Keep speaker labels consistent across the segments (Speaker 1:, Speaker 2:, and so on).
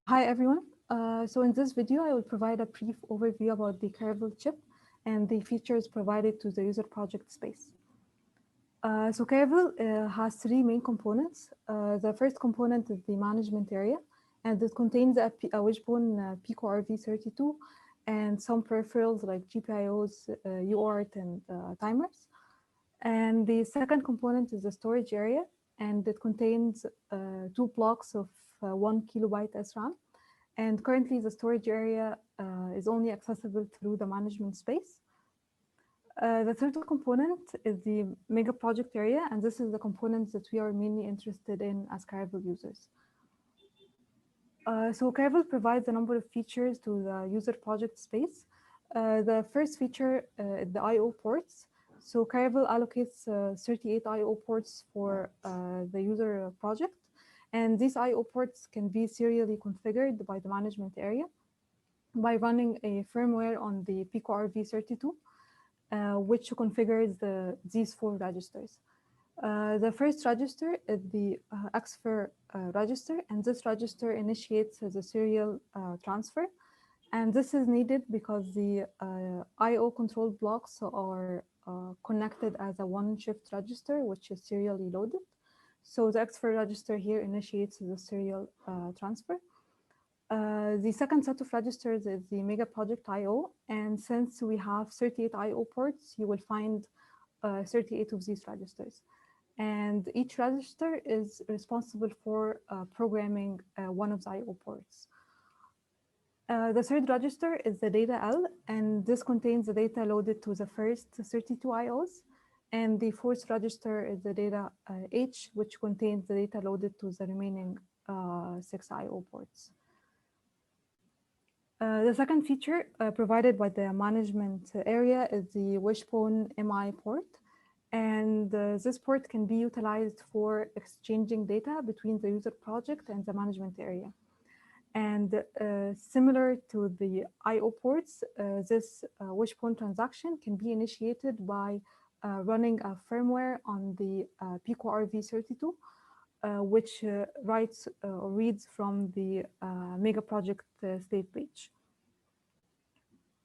Speaker 1: Hi everyone. So in this video, I will provide a brief overview about the Caravel chip and the features provided to the user project space. So Caravel has three main components. The first component is the management area, and it contains a Wishbone Pico RV32 and some peripherals like GPIOs, UART, and timers. And the second component is the storage area, and it contains two blocks of 1 kilobyte SRAM. And currently, the storage area is only accessible through the management space. The third component is the mega project area, and this is the component that we are mainly interested in as Caravel users. So Caravel provides a number of features to the user project space. The first feature is the I/O ports. So Caravel allocates 38 I/O ports for the user project, and these I/O ports can be serially configured by the management area by running a firmware on the Pico RV32, which configures these four registers. The first register is the XFIR register, and this register initiates the serial transfer. And this is needed because the I/O control blocks are connected as a one-shift register, which is serially loaded. So the XFIR register here initiates the serial transfer. The second set of registers is the Mega Project I/O, and since we have 38 I/O ports, you will find 38 of these registers. And each register is responsible for programming one of the I/O ports. The third register is the data L, and this contains the data loaded to the first 32 I/Os. And the fourth register is the data H, which contains the data loaded to the remaining 6 I/O ports. The second feature provided by the management area is the Wishbone MI port. And this port can be utilized for exchanging data between the user project and the management area. And similar to the I/O ports, this Wishbone transaction can be initiated by running a firmware on the Pico RV32, which writes or reads from the Mega Project state page.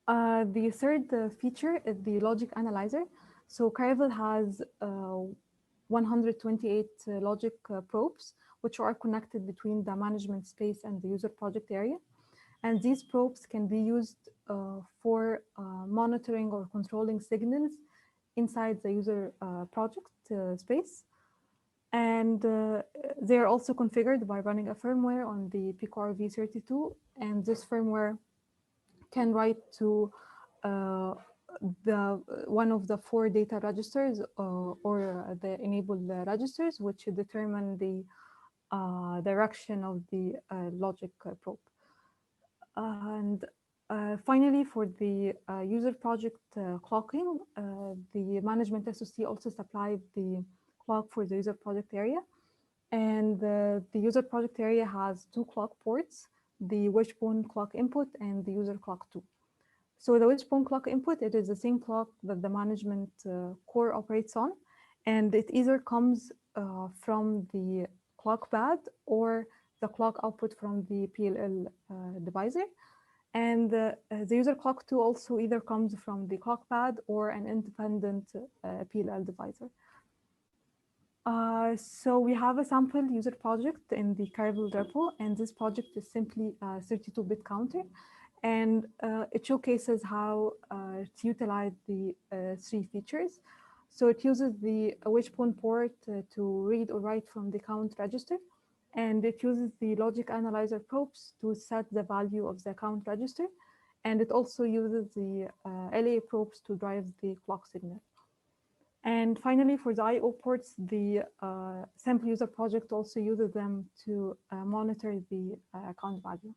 Speaker 1: The third feature is the logic analyzer. So Caravel has 128 logic probes, which are connected between the management space and the user project area. And these probes can be used for monitoring or controlling signals inside the user project space. And they are also configured by running a firmware on the Pico RV32, and this firmware can write to one of the four data registers or the enabled registers, which determine the direction of the logic probe. And finally, for the user project clocking, the management SoC also supplied the clock for the user project area. And the user project area has two clock ports, the Wishbone clock input and the user clock 2. So the Wishbone clock input, it is the same clock that the management core operates on, and it either comes from the clock pad or the clock output from the PLL divisor. And the user clock 2 also either comes from the clock pad or an independent PLL divisor. So we have a sample user project in the Caravel repo, and this project is simply a 32-bit counter. And it showcases how to utilize the three features. So it uses the Wishbone port to read or write from the count register. And it uses the logic analyzer probes to set the value of the count register. And it also uses the LA probes to drive the clock signal. And finally, for the I/O ports, the sample user project also uses them to monitor the count value.